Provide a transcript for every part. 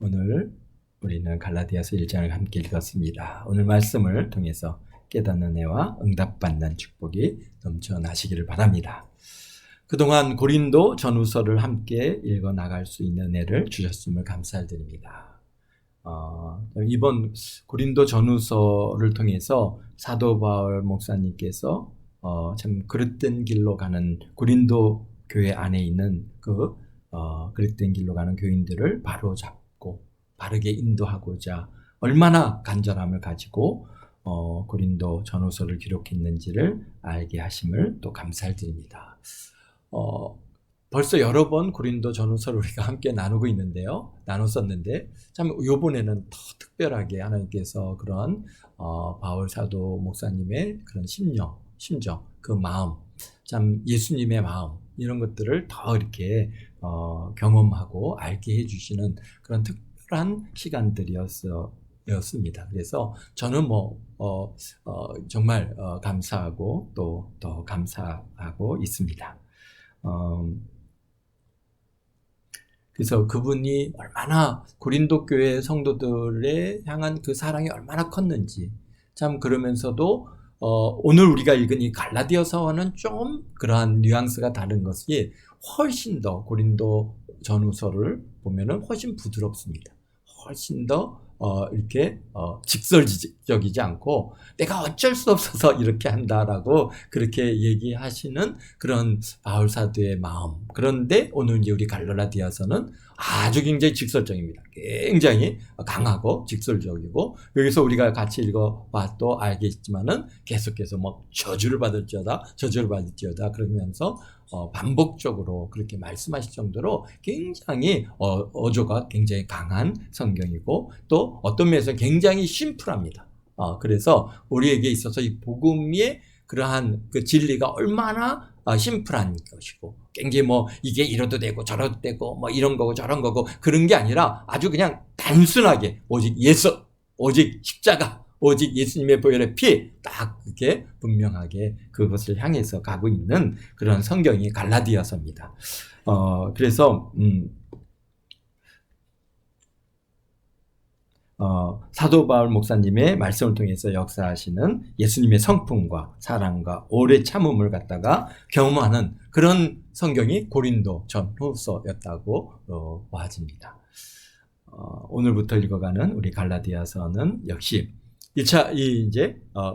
오늘 우리는 갈라디아서 1장을 함께 읽었습니다. 오늘 말씀을 통해서 깨닫는 은혜와 응답받는 축복이 넘쳐나시기를 바랍니다. 그동안 고린도 전후서를 함께 읽어나갈 수 있는 은혜를 주셨음을 감사드립니다. 이번 고린도 전후서를 통해서 사도 바울 목사님께서 참 그릇된 길로 가는 고린도 교회 안에 있는 그릇된 길로 가는 교인들을 바로잡고 바르게 인도하고자 얼마나 간절함을 가지고 고린도 전후서를 기록했는지를 알게 하심을 또 감사를 드립니다. 벌써 여러 번 고린도 전후서를 우리가 함께 나누고 있는데요. 나눴었는데 참 이번에는 더 특별하게 하나님께서 그런 바울 사도 목사님의 그런 심정, 그 마음, 참 예수님의 마음 이런 것들을 더 이렇게 경험하고 알게 해주시는 그런 특별한 시간들이었습니다. 그래서 저는 정말 감사하고 또 더 감사하고 있습니다. 그래서 그분이 얼마나 고린도 교회 성도들에 향한 그 사랑이 얼마나 컸는지 참 그러면서도 오늘 우리가 읽은 이 갈라디아서와는 좀 그러한 뉘앙스가 다른 것이 훨씬 더 고린도 전후서를 보면은 훨씬 부드럽습니다. 훨씬 더 이렇게 직설적이지 않고 내가 어쩔 수 없어서 이렇게 한다라고 그렇게 얘기하시는 그런 바울 사도의 마음. 그런데 오늘 이제 우리 갈라디아서는 아주 굉장히 직설적입니다. 굉장히 강하고 직설적이고 여기서 우리가 같이 읽어봐 또 알겠지만은 계속해서 저주를 받을지어다 그러면서 반복적으로 그렇게 말씀하실 정도로 굉장히 어조가 굉장히 강한 성경이고 또 어떤 면에서 굉장히 심플합니다. 그래서 우리에게 있어서 이 복음의 그러한 그 진리가 얼마나 심플한 것이고 굉장히 이게 이러도 되고 저러도 되고 이런 거고 저런 거고 그런 게 아니라 아주 그냥 단순하게 오직 십자가 오직 예수님의 보혈의 피 딱 그렇게 분명하게 그것을 향해서 가고 있는 그런 성경이 갈라디아서입니다. 그래서 사도 바울 목사님의 말씀을 통해서 역사하시는 예수님의 성품과 사랑과 오래 참음을 갖다가 경험하는 그런 성경이 고린도 전후서였다고 보아집니다. 오늘부터 읽어가는 우리 갈라디아서는 역시 1차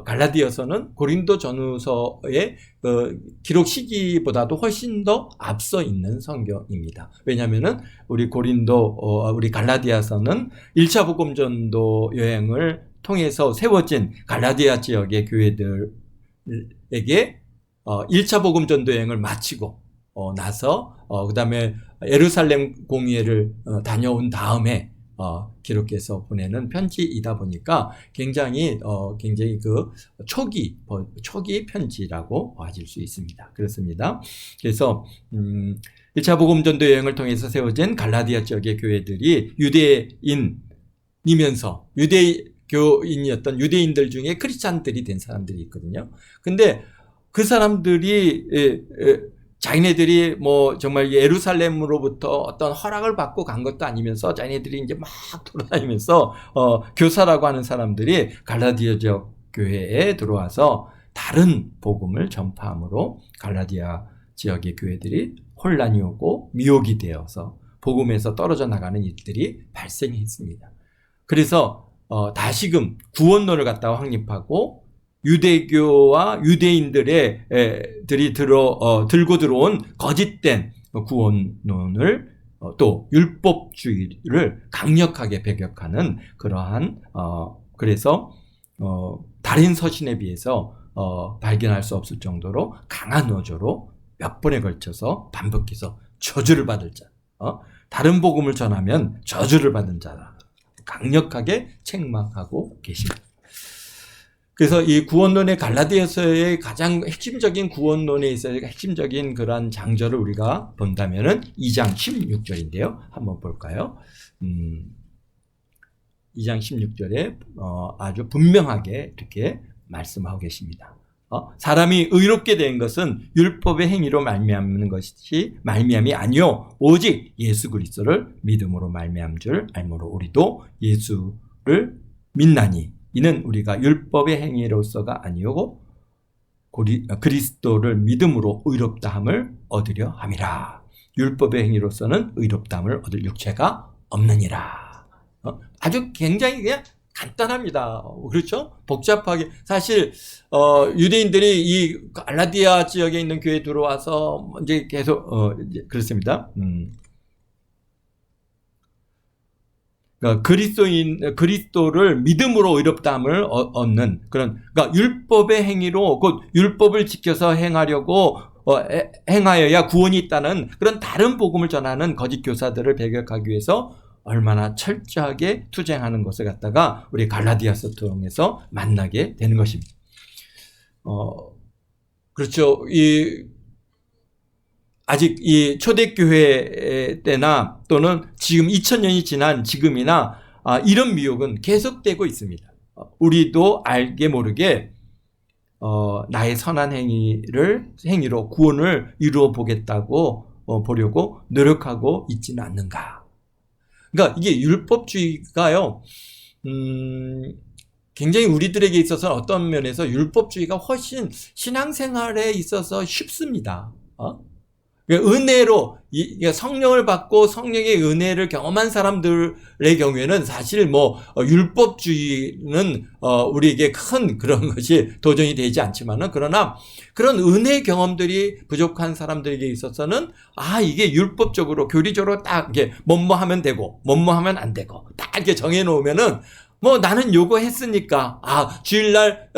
갈라디아서는 고린도 전후서의 기록 시기보다도 훨씬 더 앞서 있는 성경입니다. 왜냐하면은 우리 갈라디아서는 1차 복음 전도 여행을 통해서 세워진 갈라디아 지역의 교회들에게 1차 복음 전도 여행을 마치고 나서 그 다음에 예루살렘 공회를 다녀온 다음에 기록해서 보내는 편지이다 보니까 굉장히 그 초기 편지라고 봐질 수 있습니다. 그렇습니다. 그래서 1차 복음 전도 여행을 통해서 세워진 갈라디아 지역의 교회들이 유대인이면서 유대교인이었던 유대인들 중에 크리스찬들이 된 사람들이 있거든요. 근데 그 사람들이 자기네들이 정말 예루살렘으로부터 어떤 허락을 받고 간 것도 아니면서 자기네들이 이제 막 돌아다니면서 교사라고 하는 사람들이 갈라디아 지역 교회에 들어와서 다른 복음을 전파함으로 갈라디아 지역의 교회들이 혼란이 오고 미혹이 되어서 복음에서 떨어져 나가는 일들이 발생했습니다. 그래서 다시금 구원론을 갖다가 확립하고 유대교와 유대인들이 들고 들어온 거짓된 구원론을 또 율법주의를 강력하게 배격하는 그러한 그래서 다른 서신에 비해서 발견할 수 없을 정도로 강한 어조로 몇 번에 걸쳐서 반복해서 저주를 받을 자, 다른 복음을 전하면 저주를 받은 자라 강력하게 책망하고 계십니다. 그래서 이 구원론의 갈라디아서의 가장 핵심적인 구원론에 있어서 핵심적인 그런 장절을 우리가 본다면은 2장 16절인데요. 한번 볼까요? 2장 16절에 아주 분명하게 이렇게 말씀하고 계십니다. 사람이 의롭게 된 것은 율법의 행위로 말미암는 것이 말미암이 아니요 오직 예수 그리스도를 믿음으로 말미암 줄 알므로 우리도 예수를 믿나니 이는 우리가 율법의 행위로서가 아니고 그리스도를 믿음으로 의롭다함을 얻으려 함이라. 율법의 행위로서는 의롭다함을 얻을 육체가 없느니라. 아주 굉장히 그냥 간단합니다. 그렇죠? 복잡하게 사실 유대인들이 이 갈라디아 지역에 있는 교회에 들어와서 이제 계속 그렇습니다. 그러니까 그리스도를 믿음으로 의롭다함을 얻는 그런 그러니까 율법의 행위로 곧 율법을 지켜서 행하려고 행하여야 구원이 있다는 그런 다른 복음을 전하는 거짓 교사들을 배격하기 위해서 얼마나 철저하게 투쟁하는 것을 갖다가 우리 갈라디아서 통해서 만나게 되는 것입니다. 그렇죠. 아직 이 초대교회 때나 또는 지금 2000년이 지난 지금이나 이런 미혹은 계속되고 있습니다. 우리도 알게 모르게 나의 선한 행위로 구원을 이루어 보겠다고 보려고 노력하고 있지는 않는가. 그러니까 이게 율법주의가요, 굉장히 우리들에게 있어서 어떤 면에서 율법주의가 훨씬 신앙생활에 있어서 쉽습니다. 은혜로 성령을 받고 성령의 은혜를 경험한 사람들의 경우에는 사실 율법주의는 우리에게 큰 그런 것이 도전이 되지 않지만은 그러나 그런 은혜 경험들이 부족한 사람들에게 있어서는 이게 율법적으로 교리적으로 딱 이게 뭐뭐 하면 되고 뭐뭐 하면 안 되고 딱 이렇게 정해 놓으면은 나는 요거 했으니까 주일날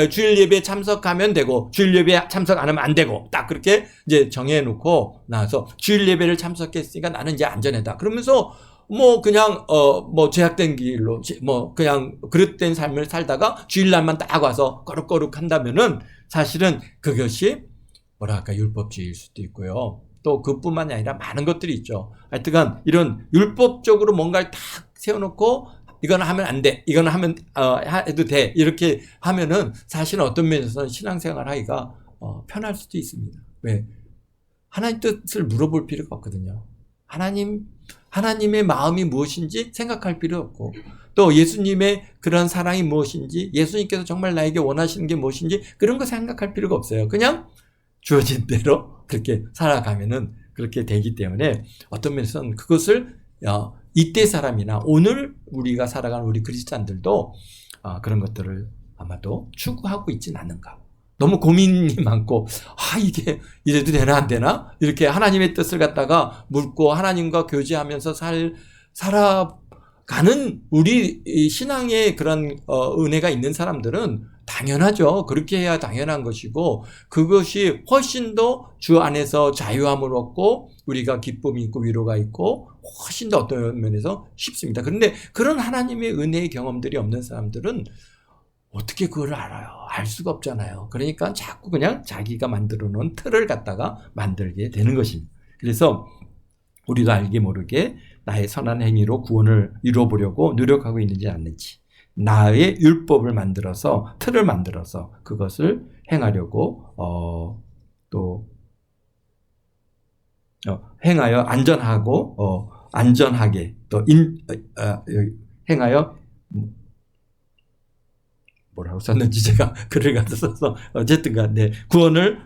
주일 예배 참석하면 되고 주일 예배 참석 안 하면 안 되고 딱 그렇게 이제 정해 놓고 나서 주일 예배를 참석했으니까 나는 이제 안전하다. 그러면서 그냥 제약된 길로 그냥 그릇된 삶을 살다가 주일날만 딱 와서 거룩거룩 한다면은 사실은 그것이 율법주의일 수도 있고요. 또 그뿐만이 아니라 많은 것들이 있죠. 하여튼간 이런 율법적으로 뭔가를 딱 세워놓고 이건 하면 안 돼. 이건 하면 해도 돼. 이렇게 하면은 사실은 어떤 면에서는 신앙생활 하기가 편할 수도 있습니다. 왜? 하나님 뜻을 물어볼 필요가 없거든요. 하나님의 마음이 무엇인지 생각할 필요 없고 또 예수님의 그런 사랑이 무엇인지 예수님께서 정말 나에게 원하시는 게 무엇인지 그런 거 생각할 필요가 없어요. 그냥 주어진 대로 그렇게 살아가면은 그렇게 되기 때문에 어떤 면에서는 그것을 이때 사람이나 오늘 우리가 살아가는 우리 그리스도인들도 그런 것들을 아마도 추구하고 있지는 않는가. 너무 고민이 많고 이게 이래도 되나 안 되나 이렇게 하나님의 뜻을 갖다가 묻고 하나님과 교제하면서 살아가는 우리 신앙의 그런 은혜가 있는 사람들은 당연하죠. 그렇게 해야 당연한 것이고 그것이 훨씬 더 주 안에서 자유함을 얻고 우리가 기쁨이 있고 위로가 있고 훨씬 더 어떤 면에서 쉽습니다. 그런데 그런 하나님의 은혜의 경험들이 없는 사람들은 어떻게 그걸 알아요? 알 수가 없잖아요. 그러니까 자꾸 그냥 자기가 만들어 놓은 틀을 갖다가 만들게 되는 것입니다. 그래서 우리가 알게 모르게 나의 선한 행위로 구원을 이루어보려고 노력하고 있는지 않는지 나의 율법을 만들어서 틀을 만들어서 그것을 행하려고 행하여 안전하고 안전하게 또 행하여 뭐라고 썼는지 제가 글을 갖다 써서 어쨌든 간에 구원을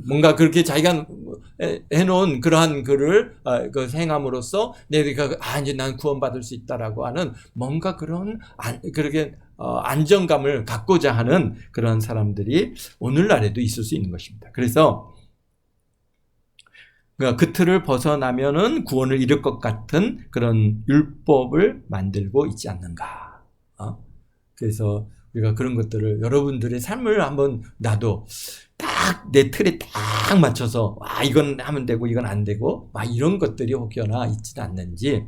뭔가 그렇게 자기가 해놓은 그러한 글을 행함으로써 내가 이제 난 구원받을 수 있다라고 하는 뭔가 그렇게 안정감을 갖고자 하는 그런 사람들이 오늘날에도 있을 수 있는 것입니다. 그래서 그 틀을 벗어나면은 구원을 이룰 것 같은 그런 율법을 만들고 있지 않는가. 그래서 우리가 그런 것들을 여러분들의 삶을 한번 나도 딱 내 틀에 딱 맞춰서 이건 하면 되고 이건 안 되고 이런 것들이 혹여나 있지는 않는지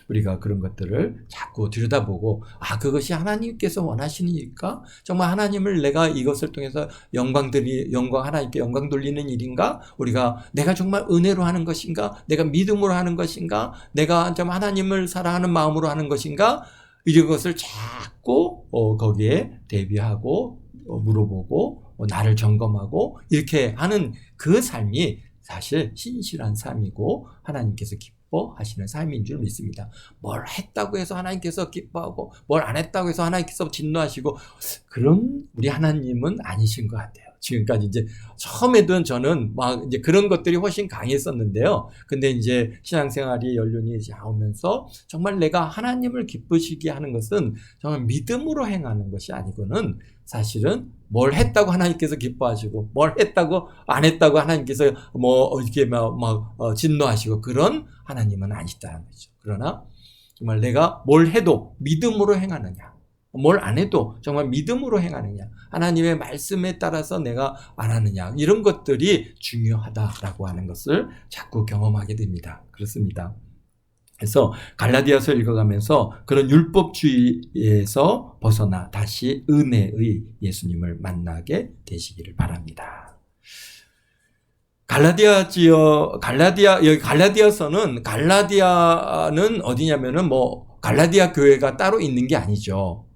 우리가 그런 것들을 자꾸 들여다보고 그것이 하나님께서 원하시는 일일까? 정말 하나님을 내가 이것을 통해서 하나님께 영광 돌리는 일인가? 내가 정말 은혜로 하는 것인가? 내가 믿음으로 하는 것인가? 내가 정말 하나님을 사랑하는 마음으로 하는 것인가? 이런 것을 자꾸 거기에 대비하고 물어보고 나를 점검하고 이렇게 하는 그 삶이 사실 신실한 삶이고 하나님께서 기뻐하시는 삶인 줄 믿습니다. 뭘 했다고 해서 하나님께서 기뻐하고 뭘 안 했다고 해서 하나님께서 진노하시고 그런 우리 하나님은 아니신 것 같아요. 지금까지 이제 처음에도 저는 막 이제 그런 것들이 훨씬 강했었는데요. 근데 이제 신앙생활이 연륜이 오면서 정말 내가 하나님을 기쁘시게 하는 것은 정말 믿음으로 행하는 것이 아니고는 사실은 뭘 했다고 하나님께서 기뻐하시고 뭘 했다고 안 했다고 하나님께서 이렇게 진노하시고 그런 하나님은 아니시다는 거죠. 그러나 정말 내가 뭘 해도 믿음으로 행하느냐, 뭘 안 해도 정말 믿음으로 행하느냐, 하나님의 말씀에 따라서 내가 안 하느냐, 이런 것들이 중요하다라고 하는 것을 자꾸 경험하게 됩니다. 그렇습니다. 그래서 갈라디아서 읽어가면서 그런 율법주의에서 벗어나 다시 은혜의 예수님을 만나게 되시기를 바랍니다. 여기 갈라디아는 어디냐면은 갈라디아 교회가 따로 있는 게 아니죠.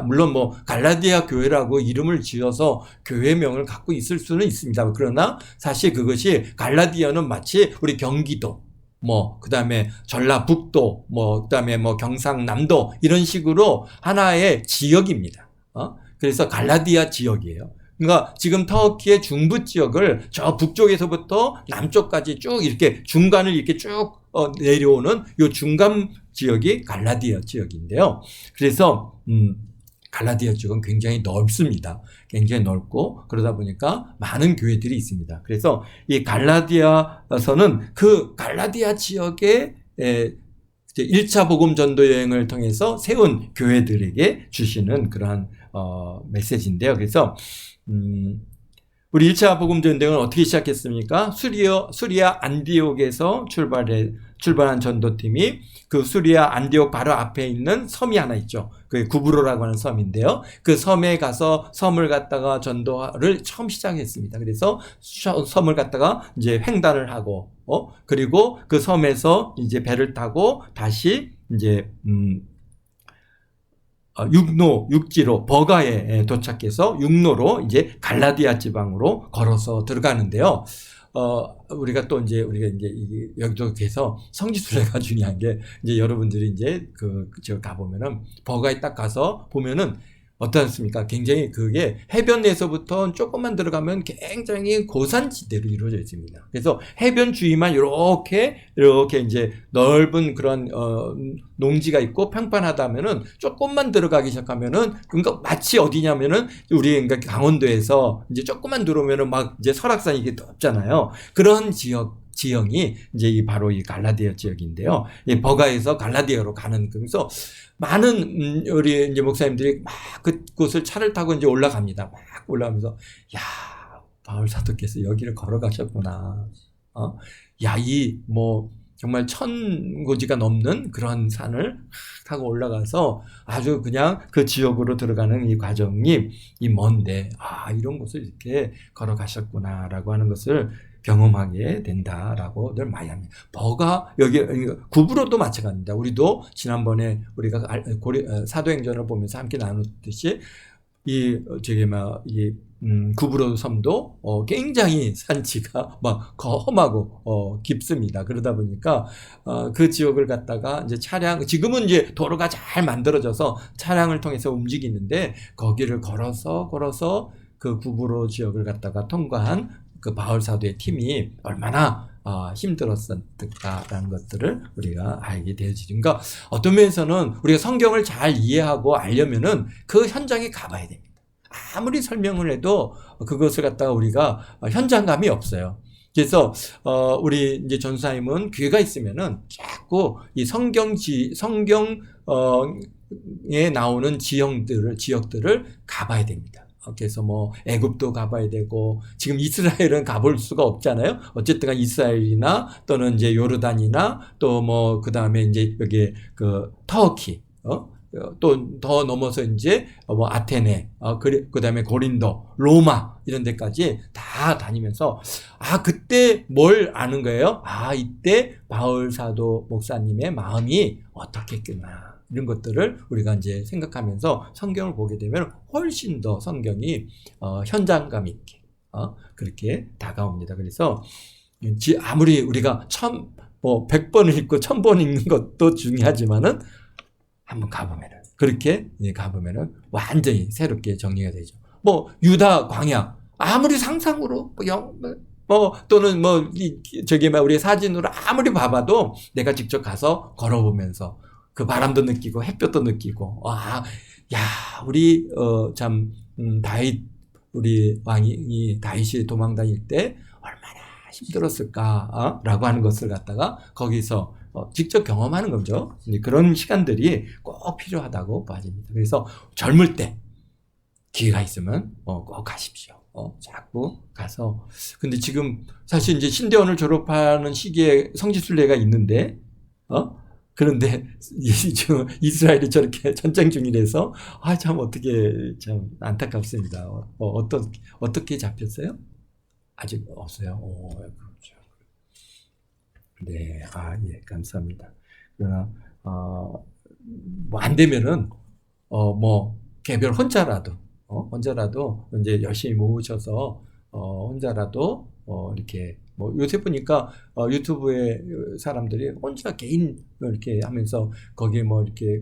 물론 갈라디아 교회라고 이름을 지어서 교회명을 갖고 있을 수는 있습니다. 그러나 사실 그것이 갈라디아는 마치 우리 경기도, 그 다음에 전라북도, 그 다음에 경상남도 이런 식으로 하나의 지역입니다. 그래서 갈라디아 지역이에요. 그러니까 지금 터키의 중부 지역을 저 북쪽에서부터 남쪽까지 쭉 이렇게 중간을 이렇게 쭉 내려오는 요 중간 지역이 갈라디아 지역인데요. 그래서 갈라디아 지역은 굉장히 넓습니다. 굉장히 넓고 그러다 보니까 많은 교회들이 있습니다. 그래서 이 갈라디아서는 그 갈라디아 지역에 1차 복음 전도 여행을 통해서 세운 교회들에게 주시는 그러한 메시지인데요. 그래서 우리 1차 복음 전도 여행은 어떻게 시작했습니까? 수리아 안디옥에서 출발한 전도팀이 그 수리아 안디옥 바로 앞에 있는 섬이 하나 있죠. 그 구브로라고 하는 섬인데요. 그 섬에 가서 섬을 갖다가 전도를 처음 시작했습니다. 그래서 섬을 갖다가 이제 횡단을 하고, 그리고 그 섬에서 이제 배를 타고 다시 이제, 육지로 버가에 도착해서 육로로 이제 갈라디아 지방으로 걸어서 들어가는데요. 우리가 여기도 해서 성지순례가 중요한 게, 이제 여러분들이 이제 저 가보면은, 버가에 딱 가서 보면은, 어떻습니까? 굉장히 그게 해변에서부터 조금만 들어가면 굉장히 고산지대로 이루어져 있습니다. 그래서 해변 주위만 이렇게 이제 넓은 그런, 농지가 있고 평판하다면은 조금만 들어가기 시작하면은, 그러니까 마치 어디냐면은 우리 그러니까 강원도에서 이제 조금만 들어오면은 막 이제 설악산이 이게 높잖아요. 그런 지형이 이제 바로 이 갈라디아 지역인데요. 이 버가에서 갈라디아로 가는, 그래서 많은 우리 이제 목사님들이 막 그곳을 차를 타고 이제 올라갑니다. 막 올라가면서, 야, 바울 사도께서 여기를 걸어가셨구나. 정말 1000고지가 넘는 그런 산을 타고 올라가서 아주 그냥 그 지역으로 들어가는 이 과정이 먼데, 이런 곳을 이렇게 걸어가셨구나라고 하는 것을 경험하게 된다라고 늘 많이 합니다. 여기 구브로도 마찬가지입니다. 우리도 지난번에 우리가 사도행전을 보면서 함께 나눴듯이 구브로 섬도 굉장히 산지가 막 험하고 깊습니다. 그러다 보니까 그 지역을 갖다가 이제 지금은 이제 도로가 잘 만들어져서 차량을 통해서 움직이는데, 거기를 걸어서 그 구브로 지역을 갖다가 통과한 그 바울 사도의 팀이 얼마나 힘들었을까라는 것들을 우리가 알게 되어지죠. 그러니까 어떤 면에서는 우리가 성경을 잘 이해하고 알려면은 그 현장에 가봐야 됩니다. 아무리 설명을 해도 그것을 갖다가 우리가 현장감이 없어요. 그래서 우리 이제 전사님은 기회가 있으면은 자꾸 이 성경에 나오는 지역들을 가봐야 됩니다. 그래서 애굽도 가봐야 되고, 지금 이스라엘은 가볼 수가 없잖아요. 어쨌든 이스라엘이나 또는 이제 요르단이나 또 그 다음에 이제 여기 터키, 또 더 넘어서 이제 뭐 아테네, 그다음에 고린도, 로마 이런 데까지 다 다니면서 그때 뭘 아는 거예요? 이때 바울 사도 목사님의 마음이 어떻겠구나. 이런 것들을 우리가 이제 생각하면서 성경을 보게 되면 훨씬 더 성경이 현장감 있게 그렇게 다가옵니다. 그래서 아무리 우리가 100번을 읽고 1000번 읽는 것도 중요하지만은 한번 가보면은 그렇게 가보면은 완전히 새롭게 정리가 되죠. 유다 광야 아무리 상상으로 또는 우리 사진으로 아무리 봐봐도 내가 직접 가서 걸어보면서 그 바람도 느끼고 햇볕도 느끼고 우리 참 다윗 우리 왕이 다윗이 도망 다닐 때 얼마나 힘들었을까라고 하는 것을 갖다가 거기서 직접 경험하는 거죠. 그런 시간들이 꼭 필요하다고 봐집니다. 그래서 젊을 때 기회가 있으면 꼭 가십시오. 자꾸 가서. 근데 지금 사실 이제 신대원을 졸업하는 시기에 성지순례가 있는데 그런데 지금 이스라엘이 저렇게 전쟁 중이라서 참 어떻게 참 안타깝습니다. 어떻게 잡혔어요? 아직 없어요. 그렇죠. 네, 예, 감사합니다. 그러나 안 되면은 개별 혼자라도 이제 열심히 모으셔서 혼자라도 이렇게 요새 보니까 유튜브에 사람들이 혼자 개인 이렇게 하면서 거기에 이렇게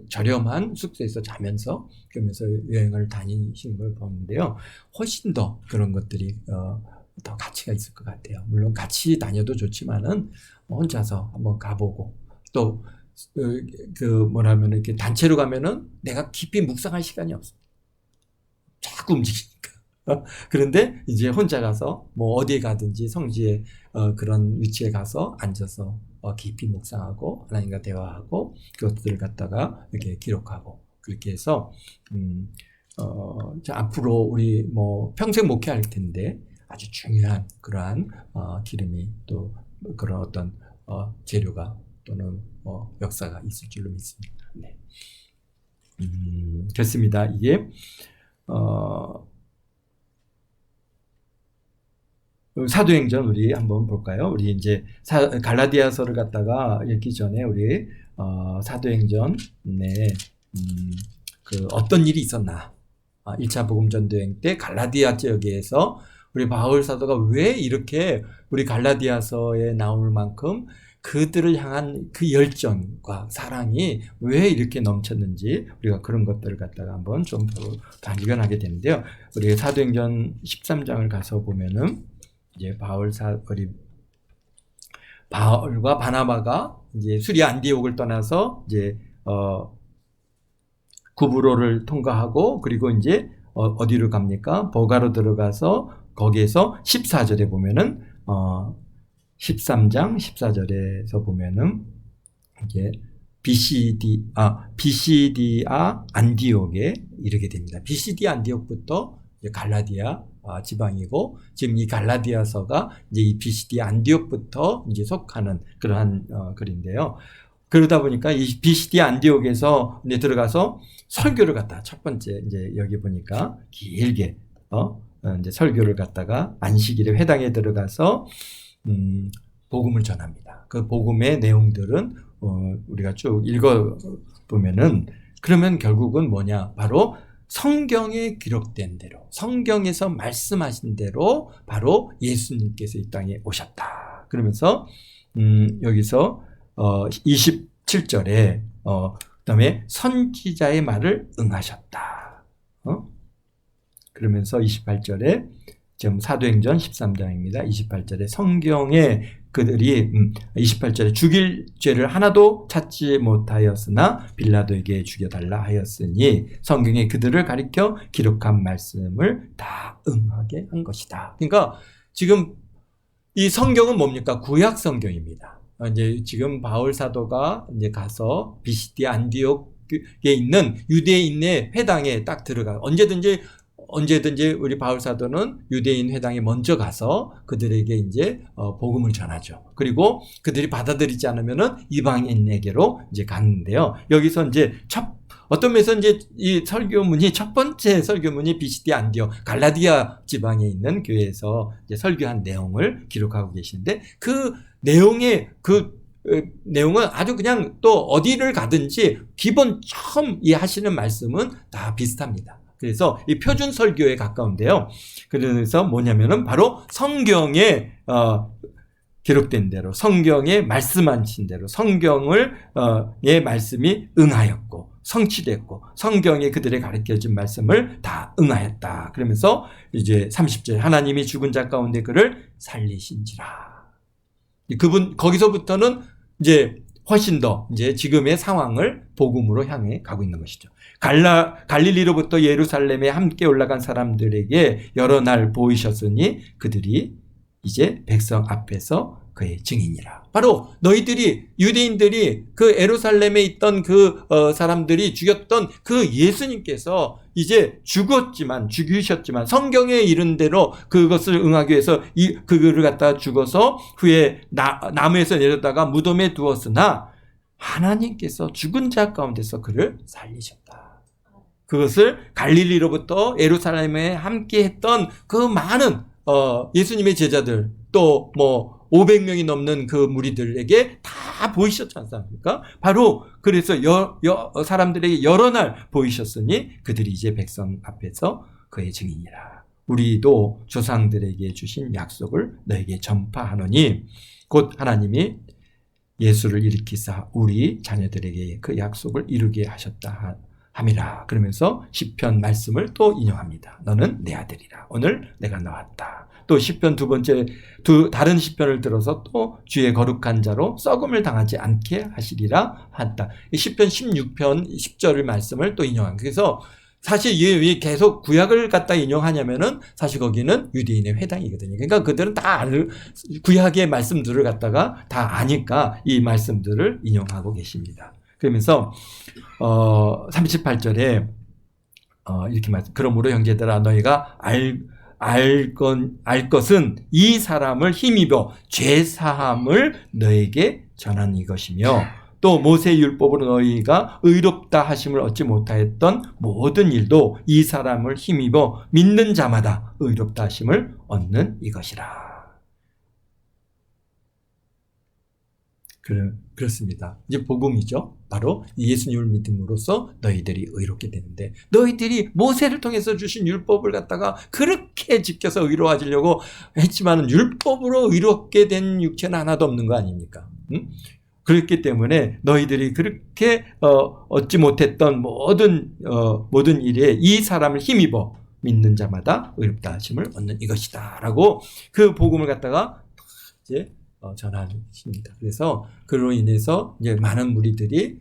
저렴한 숙소에서 자면서 그러면서 여행을 다니시는 걸 보는데요. 훨씬 더 그런 것들이 더 가치가 있을 것 같아요. 물론 같이 다녀도 좋지만은 혼자서 한번 가보고 또 이렇게 단체로 가면은 내가 깊이 묵상할 시간이 없어. 자꾸 움직이니까. 그런데 이제 혼자 가서 어디에 가든지 성지에 그런 위치에 가서 앉아서 깊이 묵상하고 하나님과 대화하고 그것들을 갖다가 이렇게 기록하고 그렇게 해서 앞으로 우리 평생 목회할 텐데 아주 중요한 그러한 기름이 또 그런 어떤 재료가 또는 역사가 있을 줄로 믿습니다. 네. 그렇습니다. 이게 사도행전 우리 한번 볼까요? 우리 이제 갈라디아서를 갖다가 읽기 전에 우리 사도행전 어떤 일이 있었나? 1차 복음 전도행 때 갈라디아 지역에서 우리 바울 사도가 왜 이렇게 우리 갈라디아서에 나올 만큼 그들을 향한 그 열정과 사랑이 왜 이렇게 넘쳤는지 우리가 그런 것들을 갖다가 한번 좀 발견하게 되는데요. 우리 사도행전 13장을 가서 보면은 이제 바울과 바나바가 이제 수리 안디옥을 떠나서 이제 구브로를 통과하고 그리고 이제 어디로 갑니까? 버가로 들어가서 거기에서 14절에 보면은 13장 14절에서 보면은 이제 비시디아 안디옥에 이르게 됩니다. 비시디아 안디옥부터 이제 갈라디아 지방이고 지금 이 갈라디아서가 이제 이 비시디아 안디옥부터 이제 속하는 그러한 글인데요. 그러다 보니까 이 비시디아 안디옥에서 이제 들어가서 설교를 갖다 첫 번째 이제 여기 보니까 길게 이제 설교를 갖다가 안식일에 회당에 들어가서 복음을 전합니다. 그 복음의 내용들은 우리가 쭉 읽어 보면은 그러면 결국은 뭐냐? 바로 성경에 기록된 대로, 성경에서 말씀하신 대로 바로 예수님께서 이 땅에 오셨다. 그러면서 여기서 27절에 그다음에 선지자의 말을 응하셨다. 그러면서 28절에 지금 사도행전 13장입니다. 28절에 성경에 그들이 28절에 죽일 죄를 하나도 찾지 못하였으나 빌라도에게 죽여달라 하였으니 성경에 그들을 가리켜 기록한 말씀을 다 응하게 한 것이다. 그러니까 지금 이 성경은 뭡니까? 구약 성경입니다. 이제 지금 바울 사도가 이제 가서 비시디아 안디옥에 있는 유대인의 회당에 딱 들어가 언제든지 언제든지 우리 바울 사도는 유대인 회당에 먼저 가서 그들에게 이제 복음을 전하죠. 그리고 그들이 받아들이지 않으면은 이방인에게로 이제 갔는데요. 여기서 이제 어떤 면에서 이제 이 설교문이 첫 번째 설교문이 비시디 안디오 갈라디아 지방에 있는 교회에서 이제 설교한 내용을 기록하고 계시는데 그 내용의 내용은 아주 그냥 또 어디를 가든지 기본 처음 하시는 말씀은 다 비슷합니다. 그래서 이 표준 설교에 가까운데요. 그래서 뭐냐면은 바로 성경에 기록된 대로, 성경에 말씀하신 대로, 성경의 말씀이 응하였고 성취됐고 성경에 그들의 가르쳐준 말씀을 다 응하였다. 그러면서 이제 30절 하나님이 죽은 자 가운데 그를 살리신지라. 그분 거기서부터는 이제 훨씬 더 이제 지금의 상황을 복음으로 향해 가고 있는 것이죠. 갈릴리로부터 예루살렘에 함께 올라간 사람들에게 여러 날 보이셨으니 그들이 이제 백성 앞에서 그의 증인이라. 바로 너희들이 유대인들이 그 예루살렘에 있던 그 사람들이 죽였던 그 예수님께서 이제 죽으셨지만 성경에 이른 대로 그것을 응하기 위해서 그를 갖다가 죽어서 후에 나무에서 내렸다가 무덤에 두었으나 하나님께서 죽은 자 가운데서 그를 살리셨다. 그것을 갈릴리로부터 예루살렘에 함께 했던 그 많은 예수님의 제자들 또 500명이 넘는 그 무리들에게 다 보이셨지 않습니까? 바로 그래서 사람들에게 여러 날 보이셨으니 그들이 이제 백성 앞에서 그의 증인이라. 우리도 조상들에게 주신 약속을 너에게 전파하노니 곧 하나님이 예수를 일으키사 우리 자녀들에게 그 약속을 이루게 하셨다 함이라. 그러면서 시편 말씀을 또 인용합니다. 너는 내 아들이라. 오늘 내가 나왔다. 또 시편 다른 시편을 들어서 또 주의 거룩한 자로 썩음을 당하지 않게 하시리라 한다. 시편 16편 10절 말씀을 또 인용한. 그래서 사실 왜 계속 구약을 갖다 인용하냐면은 사실 거기는 유대인의 회당이거든요. 그러니까 그들은 다 구약의 말씀들을 갖다가 다 아니까 이 말씀들을 인용하고 계십니다. 그러면서 38절에 이렇게 말씀. 그러므로 형제들아 너희가 알 것은 이 사람을 힘입어 죄 사함을 너에게 전한 이것이며 또 모세 율법으로 너희가 의롭다 하심을 얻지 못하였던 모든 일도 이 사람을 힘입어 믿는 자마다 의롭다 하심을 얻는 이것이라. 그렇습니다. 이제 복음이죠. 바로 예수님을 믿음으로써 너희들이 의롭게 되는데 너희들이 모세를 통해서 주신 율법을 갖다가 그렇게 지켜서 의로워지려고 했지만 율법으로 의롭게 된 육체는 하나도 없는 거 아닙니까? 그렇기 때문에 너희들이 그렇게 얻지 못했던 모든 일에 이 사람을 힘입어 믿는 자마다 의롭다 하심을 얻는 이것이다 라고 그 복음을 갖다가 이제 전하십니다. 그래서 그로 인해서 이제 많은 무리들이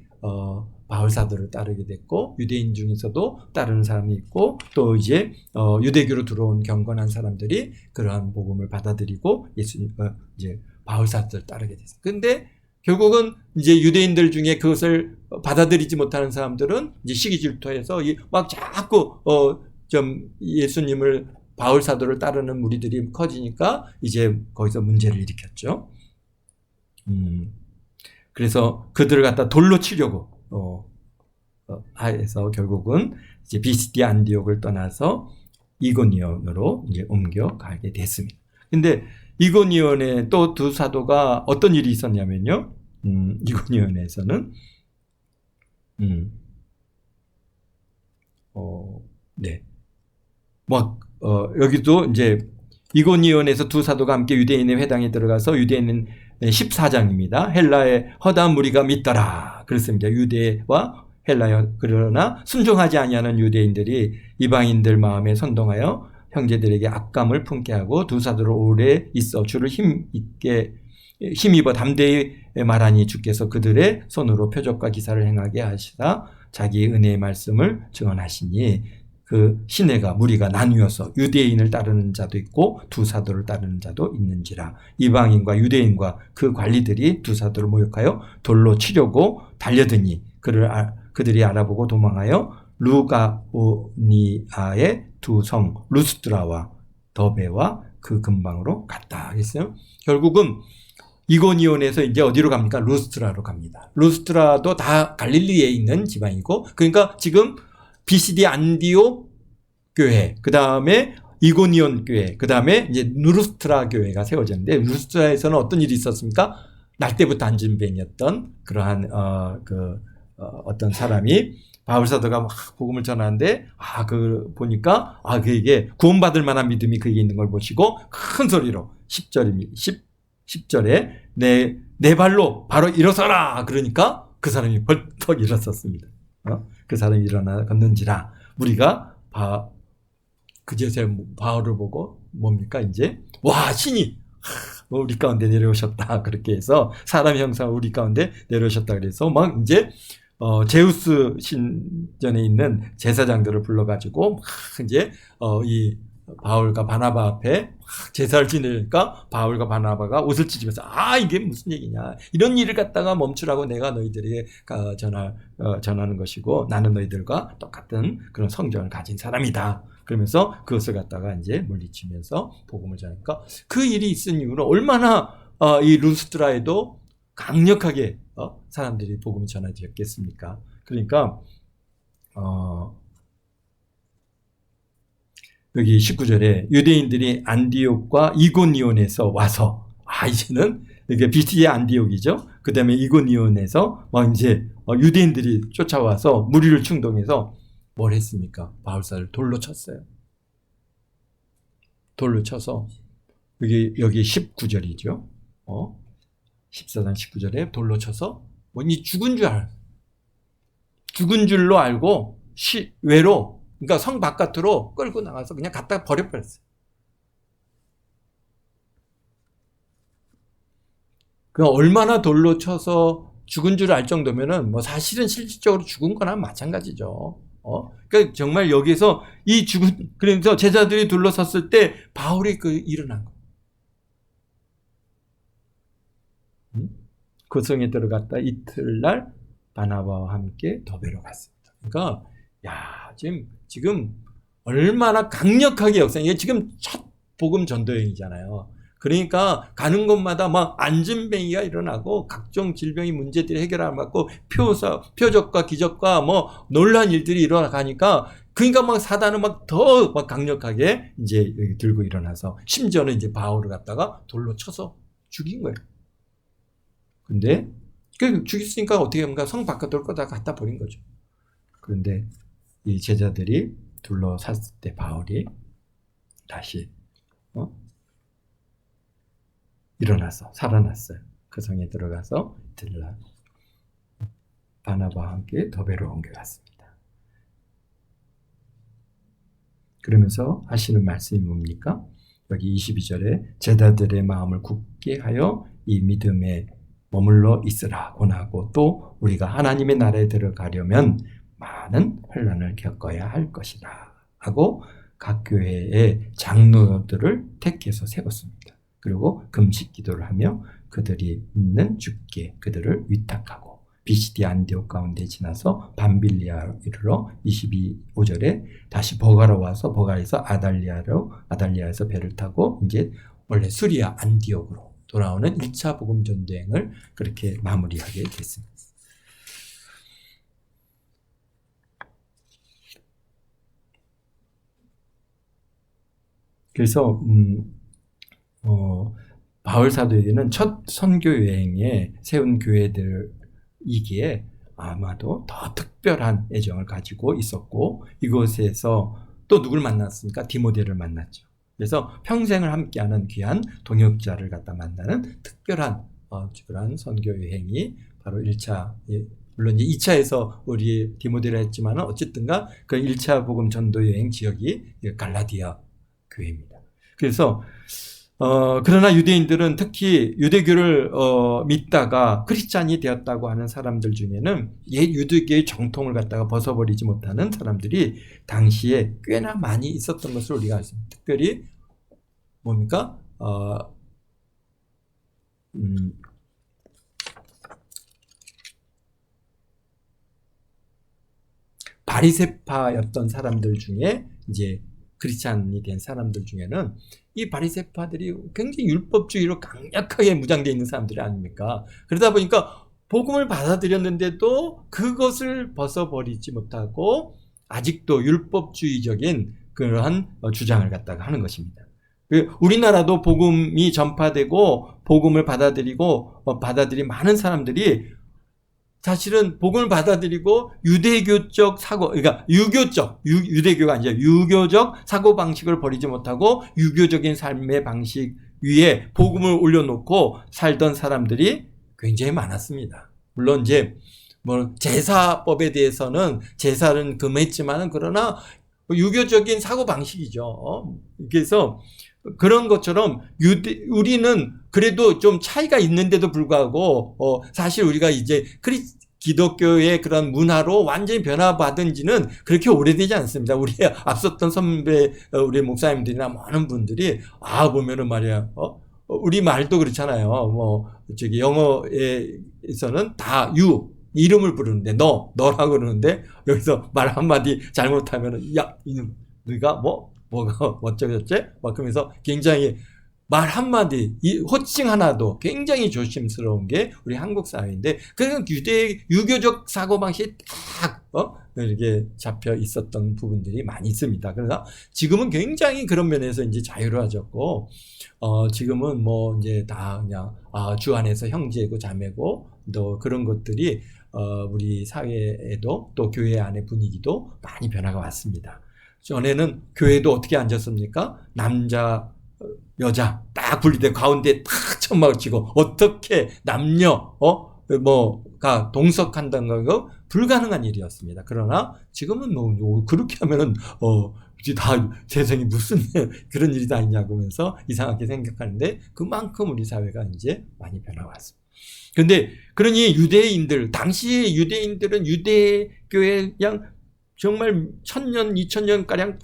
바울 사도를 따르게 됐고 유대인 중에서도 따르는 사람이 있고 또 이제 유대교로 들어온 경건한 사람들이 그러한 복음을 받아들이고 예수님 이제 바울 사도를 따르게 됐어요. 근데 결국은 이제 유대인들 중에 그것을 받아들이지 못하는 사람들은 이제 시기 질투해서 막 자꾸 좀 예수님을 바울 사도를 따르는 무리들이 커지니까 이제 거기서 문제를 일으켰죠. 그래서 그들을 갖다 돌로 치려고 해서 결국은 이제 비시디 안디옥을 떠나서 이고니온으로 이제 옮겨가게 됐습니다. 근데 이고니온에 또 두 사도가 어떤 일이 있었냐면요. 이고니온에서는 네. 여기도 이제 이고니온에서 두 사도가 함께 유대인의 회당에 들어가서 유대인은 14장입니다. 헬라의 허다한 무리가 믿더라. 그렇습니다. 유대와 헬라여 그러나 순종하지 아니하는 유대인들이 이방인들 마음에 선동하여 형제들에게 악감을 품게 하고 두 사도를 오래 있어 주를 힘입어 담대히 말하니 주께서 그들의 손으로 표적과 기사를 행하게 하시다 자기 은혜의 말씀을 증언하시니 그 시내가 무리가 나뉘어서 유대인을 따르는 자도 있고 두 사도를 따르는 자도 있는지라. 이방인과 유대인과 그 관리들이 두 사도를 모욕하여 돌로 치려고 달려드니 그들이 알아보고 도망하여 루가오니아에 두 성 루스트라와 더베와 그 근방으로 갔다 했어요. 결국은 이고니온에서 이제 어디로 갑니까? 루스트라로 갑니다. 루스트라도 다 갈릴리에 있는 지방이고, 그러니까 지금 BCD 안디옥 교회, 그 다음에 이고니온 교회, 그 다음에 이제 루스트라 교회가 세워졌는데, 루스트라에서는 어떤 일이 있었습니까? 날 때부터 안진뱅이었던 그러한 어떤 사람이 바울 사도가 막 복음을 전하는데, 보니까 그에게 구원받을 만한 믿음이 그에게 있는 걸 보시고 큰 소리로 10절에 내 발로 바로 일어서라. 그러니까 그 사람이 벌떡 일어섰습니다. 그 사람이 일어나 걷는지라. 우리가 그제서야 바울을 보고 뭡니까 이제 신이 우리 가운데 내려오셨다. 그렇게 해서 사람 형상 우리 가운데 내려오셨다. 그래서 막 이제 제우스 신전에 있는 제사장들을 불러가지고 막 이제 이 바울과 바나바 앞에 제사를 지내니까 바울과 바나바가 옷을 찢으면서 이게 무슨 얘기냐, 이런 일을 갖다가 멈추라고 내가 너희들에게 전하는 것이고 나는 너희들과 똑같은 그런 성정을 가진 사람이다. 그러면서 그것을 갖다가 이제 물리치면서 복음을 전하니까 그 일이 있은 이유는 얼마나 이 루스트라에도 강력하게 사람들이 복음을 전해졌겠습니까? 그러니까 여기 19절에 유대인들이 안디옥과 이고니온에서 와서 이제는 이게 BC의 안디옥이죠. 그 다음에 이고니온에서 막 이제 유대인들이 쫓아와서 무리를 충동해서 뭘 했습니까? 바울사를 돌로 쳤어요. 돌로 쳐서 여기 19절이죠. 14장 19절에 돌로 쳐서 죽은 줄로 알고 외로, 그러니까 성 바깥으로 끌고 나가서 그냥 갖다 버려버렸어요. 얼마나 돌로 쳐서 죽은 줄 알 정도면은 사실은 실질적으로 죽은 거나 마찬가지죠. 그러니까 정말 여기서 그래서 제자들이 둘러섰을 때 바울이 일어난 거. 그 성에 들어갔다 이틀날 바나바와 함께 더베로 갔습니다. 그러니까 지금 얼마나 강력하게 이게 지금 첫 복음 전도 여행이잖아요. 그러니까 가는 곳마다 막 안진뱅이가 일어나고 각종 질병의 문제들이 해결을 받고 표적과 기적과 놀란 일들이 일어나가니까, 그러니까 막 사단은 더 강력하게 이제 여기 들고 일어나서 심지어는 이제 바울을 갖다가 돌로 쳐서 죽인 거예요. 근데 죽였으니까 어떻게 합니까? 성 바깥으로 갖다 버린 거죠. 그런데 이 제자들이 둘러쌌을 때 바울이 다시 일어나서 살아났어요. 그 성에 들어가서 이틀날 바나바와 함께 더베로 옮겨갔습니다. 그러면서 하시는 말씀이 뭡니까? 여기 22절에 제자들의 마음을 굳게 하여 이 믿음에 머물러 있으라 권하고, 또 우리가 하나님의 나라에 들어가려면 많은 환난을 겪어야 할 것이다 하고 각 교회의 장로들을 택해서 세웠습니다. 그리고 금식 기도를 하며 그들이 있는 주께 그들을 위탁하고 BCD 안디옥 가운데 지나서 밤빌리아로 이르러 22절에 다시 버가로 와서 버가에서 아달리아에서 배를 타고 이제 원래 수리아 안디옥으로 돌아오는 1차 복음 전도행을 그렇게 마무리하게 됐습니다. 그래서 바울 사도에게는 첫 선교 여행에 세운 교회들이기에 아마도 더 특별한 애정을 가지고 있었고, 이곳에서 또 누굴 만났습니까? 디모데를 만났죠. 그래서 평생을 함께하는 귀한 동역자를 갖다 만나는 특별한 그런 선교 여행이 바로 1차, 물론 이제 2차에서 우리 디모데를 했지만 어쨌든가 그 1차 복음 전도 여행 지역이 갈라디아 교회입니다. 그래서 그러나 유대인들은 특히 유대교를 믿다가 크리스찬이 되었다고 하는 사람들 중에는 옛 유대교의 정통을 갖다가 벗어버리지 못하는 사람들이 당시에 꽤나 많이 있었던 것을 우리가 알습니다. 특별히 뭡니까? 바리새파였던 사람들 중에 이제 크리스찬이 된 사람들 중에는 이 바리새파들이 굉장히 율법주의로 강력하게 무장되어 있는 사람들이 아닙니까? 그러다 보니까 복음을 받아들였는데도 그것을 벗어버리지 못하고 아직도 율법주의적인 그러한 주장을 갖다가 하는 것입니다. 우리나라도 복음이 전파되고 복음을 받아들인 많은 사람들이 사실은 복음을 받아들이고 유대교적 사고, 그러니까 유대교가 아니라 유교적 사고방식을 버리지 못하고 유교적인 삶의 방식 위에 복음을 올려놓고 살던 사람들이 굉장히 많았습니다. 물론 이제 뭐 제사법에 대해서는 제사는 금했지만은 그러나 유교적인 사고방식이죠. 그래서 그런 것처럼 우리는 그래도 좀 차이가 있는데도 불구하고 사실 우리가 이제 기독교의 그런 문화로 완전히 변화받은 지는 그렇게 오래되지 않습니다. 우리 앞섰던 선배 우리 목사님들이나 많은 분들이 보면은 말이야 우리 말도 그렇잖아요. 뭐 저기 영어에서는 다 이름을 부르는데 너라고 그러는데 여기서 말 한마디 잘못하면은 야 이놈 네가 뭐가 어쩌겠지? 막 그러면서 굉장히 말 한마디, 호칭 하나도 굉장히 조심스러운 게 우리 한국 사회인데, 그냥 유교적 사고방식이 딱, 이렇게 잡혀 있었던 부분들이 많이 있습니다. 그래서 지금은 굉장히 그런 면에서 이제 자유로워졌고, 지금은 뭐 이제 다 그냥, 주 안에서 형제고 자매고, 또 그런 것들이, 우리 사회에도 또 교회 안의 분위기도 많이 변화가 왔습니다. 전에는 교회도 어떻게 앉았습니까? 남자, 여자 딱 분리돼 가운데 딱 천막을 치고 어떻게 남녀가 동석한다는 거 불가능한 일이었습니다. 그러나 지금은 뭐 그렇게 하면은 다 세상에 무슨 그런 일이 다 있냐고 하면서 이상하게 생각하는데 그만큼 우리 사회가 이제 많이 변화왔습니다. 근데 그러니 당시 유대인들은 유대교의 그냥 정말 1000년, 2000년가량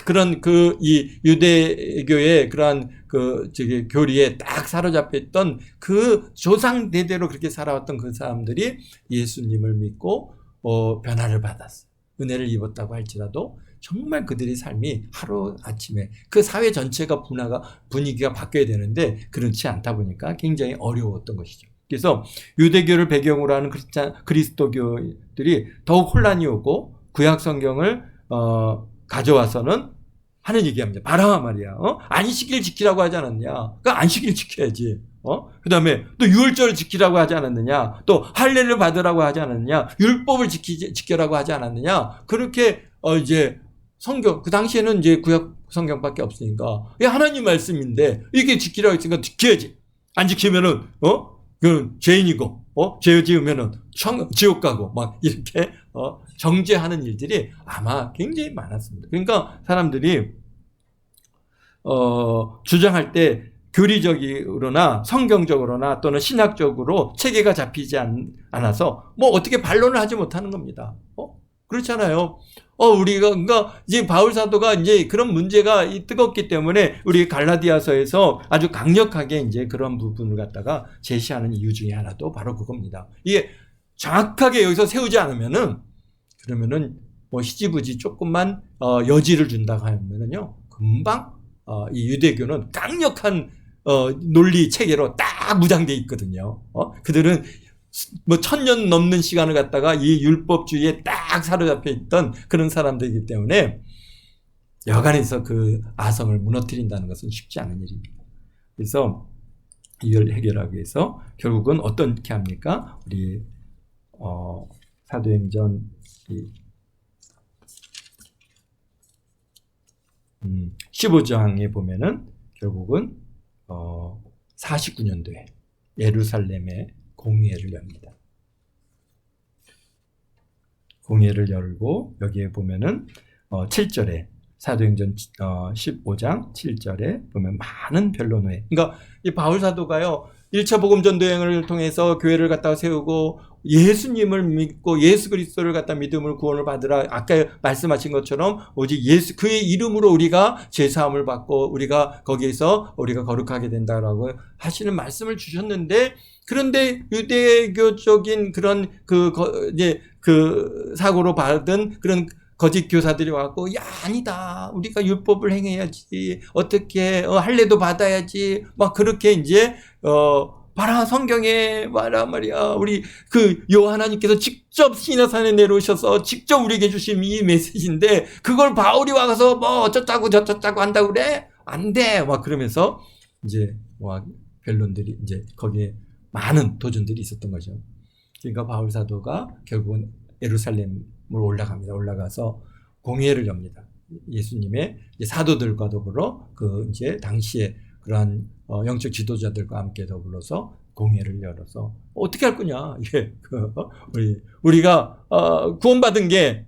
그런 이 유대교의 그러한 교리에 딱 사로잡혀 있던 그 조상 대대로 그렇게 살아왔던 그 사람들이 예수님을 믿고, 변화를 받았어요. 은혜를 입었다고 할지라도 정말 그들의 삶이 하루아침에 그 사회 전체가 분위기가 바뀌어야 되는데 그렇지 않다 보니까 굉장히 어려웠던 것이죠. 그래서 유대교를 배경으로 하는 그리스도교들이 더욱 혼란이 오고 구약 성경을 가져와서는 하는 얘기합니다. 봐라 말이야. 안식일 지키라고 하지 않았냐? 그러니까 안식일 지켜야지. 그 다음에 또 유월절을 지키라고 하지 않았느냐? 또 할례를 받으라고 하지 않았느냐? 율법을 지켜라고 하지 않았느냐? 그렇게 이제 성경 그 당시에는 이제 구약 성경밖에 없으니까 하나님 말씀인데 이게 지키라고 했으니까 지켜야지. 안 지키면은 그 죄인이고 죄 지으면은 지옥 가고 막 이렇게 정죄하는 일들이 아마 굉장히 많았습니다. 그러니까 사람들이 주장할 때 교리적으로나 성경적으로나 또는 신학적으로 체계가 잡히지 않아서 뭐 어떻게 반론을 하지 못하는 겁니다. 그렇잖아요. 그러니까 이제 바울 사도가 이제 그런 문제가 뜨겁기 때문에 우리 갈라디아서에서 아주 강력하게 이제 그런 부분을 갖다가 제시하는 이유 중에 하나도 바로 그겁니다. 이게 정확하게 여기서 세우지 않으면은 그러면은 뭐 희지부지 조금만 여지를 준다고 하면은요 금방 이 유대교는 강력한 논리 체계로 딱 무장돼 있거든요. 그들은 뭐 1000년 넘는 시간을 갖다가 이 율법주의에 딱 사로잡혀 있던 그런 사람들이기 때문에 여간에서 그 아성을 무너뜨린다는 것은 쉽지 않은 일입니다. 그래서 이걸 해결하기 위해서 결국은 어떻게 합니까? 우리 사도행전 15장에 보면은 결국은 49년도에 예루살렘에 공회를 엽니다. 공회를 열고 여기에 보면은 7절에 사도행전 15장 7절에 보면 많은 변론회. 그러니까 이 바울 사도가요 1차 복음 전도행을 통해서 교회를 갖다가 세우고 예수님을 믿고 예수 그리스도를 갖다 믿음을 구원을 받으라. 아까 말씀하신 것처럼 오직 예수 그의 이름으로 우리가 죄사함을 받고 우리가 거기에서 우리가 거룩하게 된다라고 하시는 말씀을 주셨는데 그런데 유대교적인 그런 이제 그 사고로 받은 그런 거짓 교사들이 와갖고, 야, 아니다. 우리가 율법을 행해야지. 어떻게, 할례도 받아야지. 막 그렇게 이제, 봐라, 성경에, 봐라, 말이야. 우리 하나님께서 직접 시내산에 내려오셔서 직접 우리에게 주신 이 메시지인데, 그걸 바울이 와서 뭐 어쩌자고 저쩌자고 한다고 그래? 안 돼. 막 그러면서, 이제, 변론들이, 이제, 거기에 많은 도전들이 있었던 거죠. 그러니까 바울 사도가 결국은 예루살렘을 올라갑니다. 올라가서 공회를 엽니다. 예수님의 사도들과 더불어 이제 당시에 그러한 영적 지도자들과 함께 더불어서 공회를 열어서 어떻게 할 거냐? 이게 우리가 구원받은 게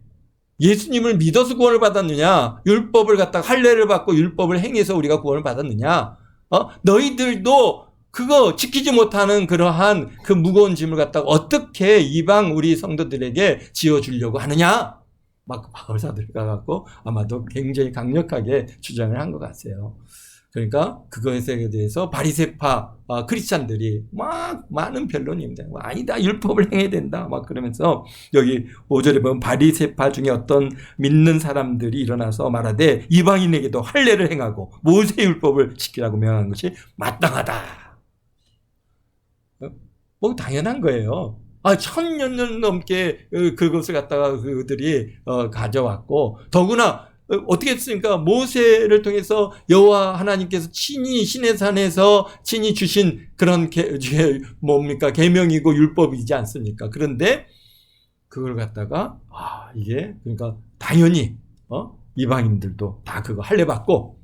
예수님을 믿어서 구원을 받았느냐? 율법을 갖다가 할례를 받고 율법을 행해서 우리가 구원을 받았느냐? 너희들도 그거 지키지 못하는 그러한 그 무거운 짐을 갖다가 어떻게 이방 우리 성도들에게 지어주려고 하느냐? 막 바울 사도가 갖고 아마도 굉장히 강력하게 주장을 한 것 같아요. 그러니까 그것에 대해서 바리새파 크리스찬들이 막 많은 변론입니다. 아니다, 율법을 행해야 된다. 막 그러면서 여기 5절에 보면 바리새파 중에 어떤 믿는 사람들이 일어나서 말하되 이방인에게도 할례를 행하고 모세 율법을 지키라고 명한 것이 마땅하다. 뭐 당연한 거예요. 1000년 넘게 그것을 갖다가 그들이 가져왔고, 더구나 어떻게 했습니까? 모세를 통해서 여호와 하나님께서 친히 시내산에서 친히 주신 그런 뭡니까? 계명이고 율법이지 않습니까? 그런데 그걸 갖다가 이게 그러니까 당연히 이방인들도 다 그거 할례 받고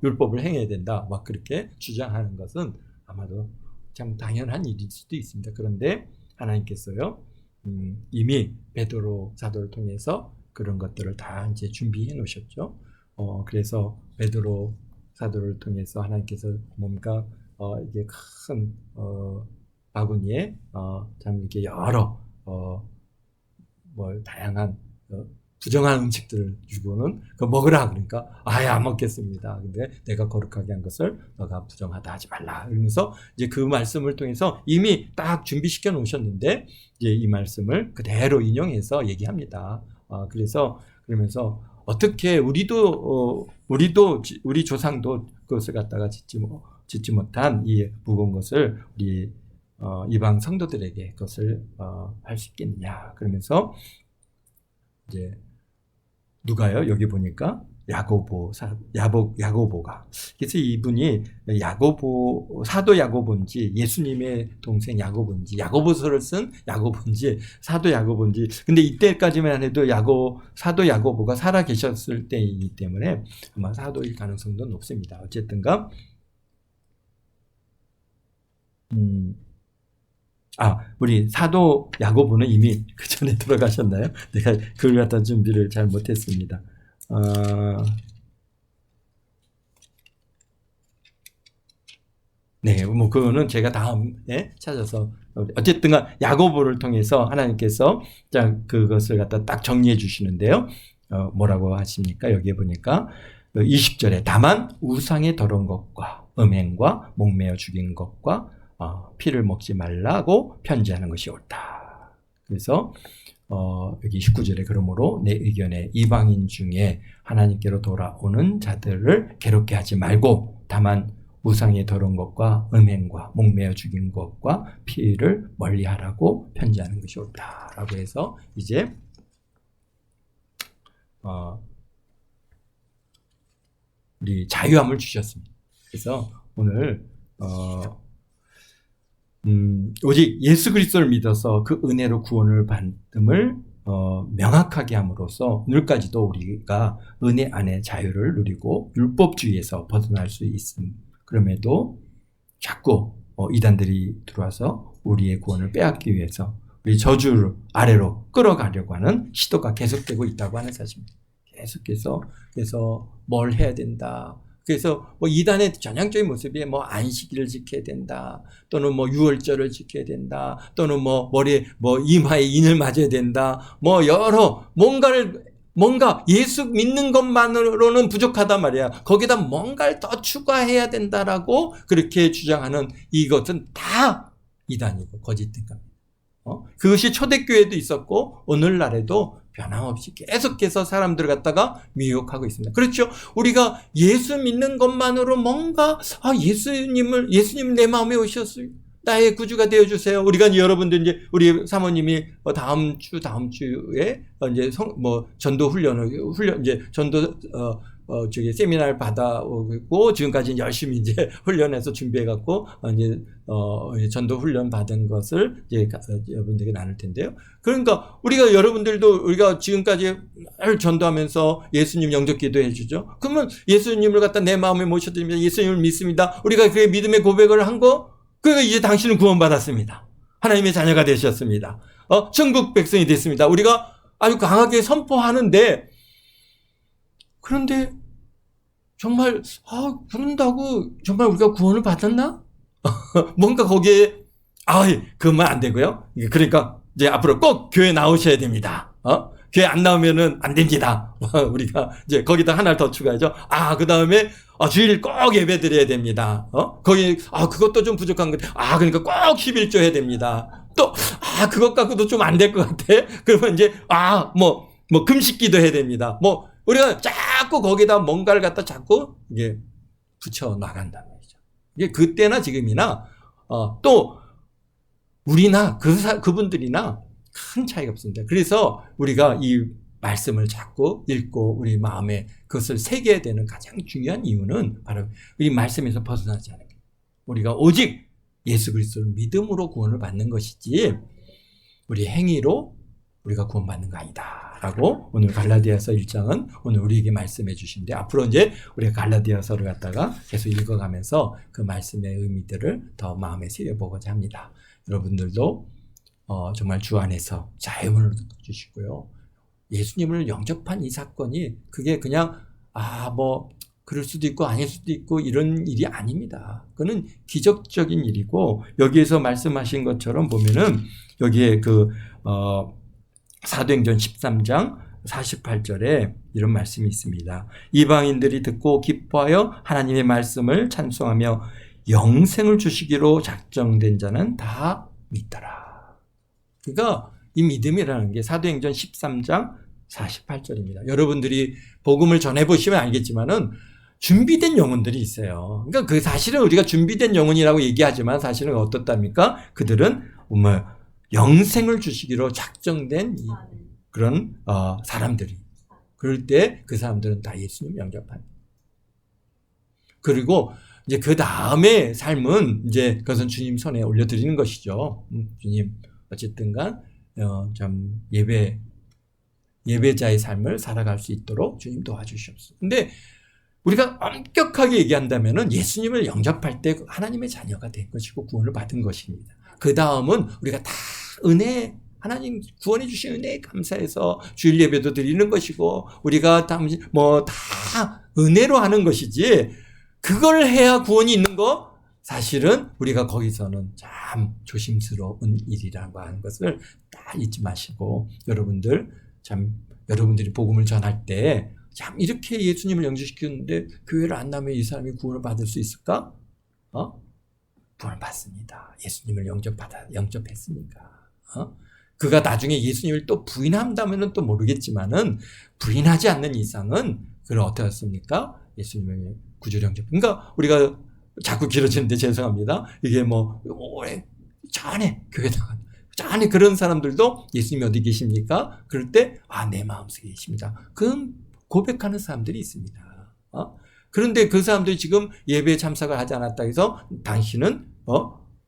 율법을 행해야 된다. 막 그렇게 주장하는 것은 아마도 참 당연한 일일 수도 있습니다. 그런데 하나님께서요, 이미 베드로 사도를 통해서 그런 것들을 다 이제 준비해 놓으셨죠. 그래서 베드로 사도를 통해서 하나님께서 뭔가 이게 큰 바구니에 참 이렇게 여러 다양한 부정한 음식들을 주고는 그거 먹으라 그러니까 안 먹겠습니다. 근데 내가 거룩하게 한 것을 너가 부정하다 하지 말라. 그러면서 이제 그 말씀을 통해서 이미 딱 준비시켜 놓으셨는데 이제 이 말씀을 그대로 인용해서 얘기합니다. 그러면서 어떻게 우리 조상도 그것을 갖다가 짓지 못한 이 무거운 것을 우리 이방 성도들에게 그것을 할 수 있겠느냐. 그러면서 이제 누가요? 여기 보니까 야고보가. 그래서 이분이 사도 야고보인지 예수님의 동생 야고보인지 야고보서를 쓴 야고보인지 사도 야고보인지, 근데 이때까지만 해도 사도 야고보가 살아 계셨을 때이기 때문에 아마 사도일 가능성도 높습니다. 어쨌든가 우리 사도 야고보는 이미 그 전에 돌아가셨나요? 내가 그걸 갖다 준비를 잘 못했습니다. 네, 뭐 그거는 제가 다음에 찾아서 어쨌든 야고보를 통해서 하나님께서 그것을 갖다 딱 정리해 주시는데요. 뭐라고 하십니까? 여기에 보니까 20절에 다만 우상의 더러운 것과 음행과 목매어 죽인 것과 피를 먹지 말라고 편지하는 것이 옳다. 그래서 여기 19절에 그러므로 내 의견에 이방인 중에 하나님께로 돌아오는 자들을 괴롭게 하지 말고 다만 우상의 더러운 것과 음행과 목매어 죽인 것과 피를 멀리하라고 편지하는 것이 옳다라고 해서 이제 우리 자유함을 주셨습니다. 그래서 오늘 오직 예수 그리스도를 믿어서 그 은혜로 구원을 받음을 명확하게 함으로써 오늘까지도 우리가 은혜 안에 자유를 누리고 율법주의에서 벗어날 수 있음. 그럼에도 자꾸 이단들이 들어와서 우리의 구원을 빼앗기 위해서 우리 저주 아래로 끌어가려고 하는 시도가 계속되고 있다고 하는 사실입니다. 계속해서 그래서 뭘 해야 된다. 그래서 이단의 전형적인 모습이 안식일을 지켜야 된다, 또는 유월절을 지켜야 된다, 또는 머리에 이마에 인을 맞아야 된다, 여러 뭔가 예수 믿는 것만으로는 부족하단 말이야. 거기다 뭔가를 더 추가해야 된다라고 그렇게 주장하는 이것은 다 이단이고 거짓된 겁니다. 그것이 초대교회도 있었고 오늘날에도 변함없이 계속해서 사람들을 갖다가 미혹하고 있습니다. 그렇죠? 우리가 예수 믿는 것만으로 뭔가 예수님 내 마음에 오셨어요. 나의 구주가 되어 주세요. 우리가 여러분들 이제 우리 사모님이 다음 주에 이제 전도 훈련 이제 전도 세미나를 받아오고 지금까지 열심히 이제 훈련해서 준비해갖고 이제 전도 훈련 받은 것을 이제 여러분들에게 나눌 텐데요. 그러니까 우리가 지금까지 전도하면서 예수님 영접 기도해 주죠. 그러면 예수님을 갖다 내 마음에 모셔드립니다. 예수님을 믿습니다. 우리가 그 믿음의 고백을 한 거, 그러니까 이제 당신은 구원받았습니다. 하나님의 자녀가 되셨습니다. 천국 백성이 됐습니다. 우리가 아주 강하게 선포하는데, 그런데 정말 그런다고 정말 우리가 구원을 받았나? 뭔가 거기에 그것만 안 되고요. 그러니까 이제 앞으로 꼭 교회 나오셔야 됩니다. 교회 안 나오면은 안 됩니다. 우리가 이제 거기다 하나를 더 추가하죠. 그 다음에 주일 꼭 예배 드려야 됩니다. 그것도 좀 부족한 건데, 그러니까 꼭 11조 해야 됩니다. 또, 그것 갖고도 좀 안 될 것 같아. 그러면 이제, 금식기도 해야 됩니다. 우리가 자꾸 거기다 뭔가를 갖다 자꾸 이게 붙여 나간다는 거죠. 이게 그때나 지금이나, 또, 우리나 그분들이나 큰 차이가 없습니다. 그래서 우리가 이 말씀을 자꾸 읽고 우리 마음에 그것을 새겨야 되는 가장 중요한 이유는 바로 이 말씀에서 벗어나지 않는 거예요. 우리가 오직 예수 그리스도를 믿음으로 구원을 받는 것이지 우리 행위로 우리가 구원받는 거 아니다라고 오늘 갈라디아서 1장은 오늘 우리에게 말씀해 주신데, 앞으로 이제 우리가 갈라디아서를 갖다가 계속 읽어가면서 그 말씀의 의미들을 더 마음에 새겨보고자 합니다. 여러분들도 정말 주 안에서 자유문을 주시고요. 예수님을 영접한 이 사건이 그게 그냥 그럴 수도 있고 아닐 수도 있고 이런 일이 아닙니다. 그거는 기적적인 일이고, 여기에서 말씀하신 것처럼 보면은 여기에 사도행전 13장 48절에 이런 말씀이 있습니다. 이방인들이 듣고 기뻐하여 하나님의 말씀을 찬송하며 영생을 주시기로 작정된 자는 다 믿더라. 그러니까 이 믿음이라는 게 사도행전 13장 48절입니다. 여러분들이 복음을 전해보시면 알겠지만은 준비된 영혼들이 있어요. 그러니까 사실은 우리가 준비된 영혼이라고 얘기하지만 사실은 어떻답니까? 그들은 영생을 주시기로 작정된 그런 사람들이. 그럴 때 그 사람들은 다 예수님 영접합니다. 그리고 이제 그 다음에 삶은 이제 그것은 주님 손에 올려드리는 것이죠. 주님 어쨌든간 참 예배자의 삶을 살아갈 수 있도록 주님 도와주시옵소서. 근데 우리가 엄격하게 얘기한다면은 예수님을 영접할 때 하나님의 자녀가 된 것이고 구원을 받은 것입니다. 그 다음은 우리가 다 은혜, 하나님 구원해 주신 은혜에 감사해서 주일 예배도 드리는 것이고 우리가 다 은혜로 하는 것이지, 그걸 해야 구원이 있는 거, 사실은 우리가 거기서는 참 조심스러운 일이라고 하는 것을 다 잊지 마시고, 여러분들이 복음을 전할 때 참 이렇게 예수님을 영접시켰는데 교회를 안 나면 이 사람이 구원을 받을 수 있을까? 구원을 받습니다. 예수님을 영접했으니까. 그가 나중에 예수님을 또 부인한다면 또 모르겠지만은, 부인하지 않는 이상은 그를 어떻게 했습니까? 예수님을 구주로 영접. 그러니까 우리가 자꾸 길어지는데 죄송합니다. 이게 오래 전에 교회 나간 전에 그런 사람들도 예수님이 어디 계십니까? 그럴 때 내 마음속에 계십니다. 그럼 고백하는 사람들이 있습니다. 그런데 그 사람들이 지금 예배에 참석을 하지 않았다 해서 당신은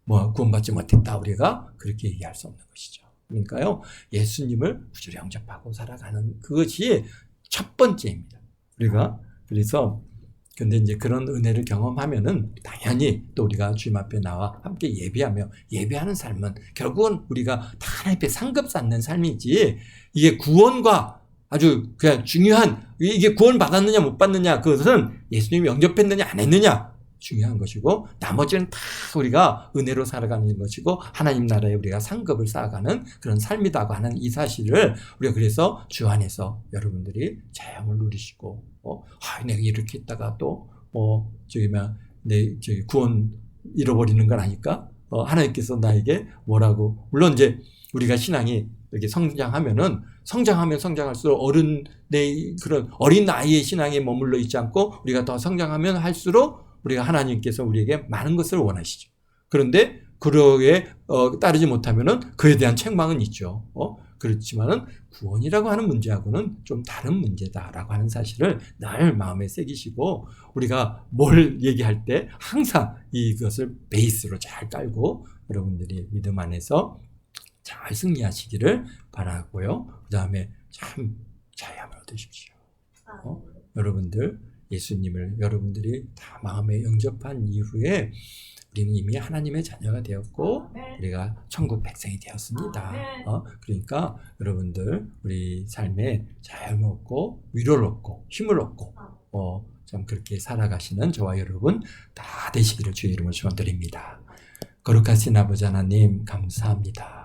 구원받지 못했다, 우리가 그렇게 얘기할 수 없는 것이죠. 그러니까요, 예수님을 구주로 영접하고 살아가는 그것이 첫 번째입니다. 우리가 그래서 근데 이제 그런 은혜를 경험하면은 당연히 또 우리가 주님 앞에 나와 함께 예배하는 삶은 결국은 우리가 다 하나님 앞에 상급 쌓는 삶이지, 이게 구원과 아주 그냥 중요한, 이게 구원 받았느냐 못 받느냐, 그것은 예수님이 영접했느냐 안 했느냐 중요한 것이고, 나머지는 다 우리가 은혜로 살아가는 것이고 하나님 나라에 우리가 상급을 쌓아가는 그런 삶이라고 하는 이 사실을 우리가 그래서 주 안에서 여러분들이 자영을 누리시고, 내가 이렇게 했다가 또 구원 잃어버리는 건 아닐까? 하나님께서 나에게 뭐라고, 물론 이제 우리가 신앙이 이렇게 성장하면 성장할수록 어른의 그런 어린 아이의 신앙에 머물러 있지 않고 우리가 더 성장하면 할수록 우리가 하나님께서 우리에게 많은 것을 원하시죠. 그런데 그러에 따르지 못하면은 그에 대한 책망은 있죠. 그렇지만은 구원이라고 하는 문제하고는 좀 다른 문제다라고 하는 사실을 늘 마음에 새기시고 우리가 뭘 얘기할 때 항상 이것을 베이스로 잘 깔고 여러분들이 믿음 안에서 잘 승리하시기를 바라고요. 그 다음에 참 자유함을 얻으십시오. 여러분들 예수님을 여러분들이 다 마음에 영접한 이후에 우리는 이미 하나님의 자녀가 되었고 우리가 천국 백성이 되었습니다. 그러니까 여러분들 우리 삶에 자유를 얻고 위로를 얻고 힘을 얻고 참 그렇게 살아가시는 저와 여러분 다 되시기를 주의 이름으로 축원드립니다. 거룩하신 아버지 하나님 감사합니다.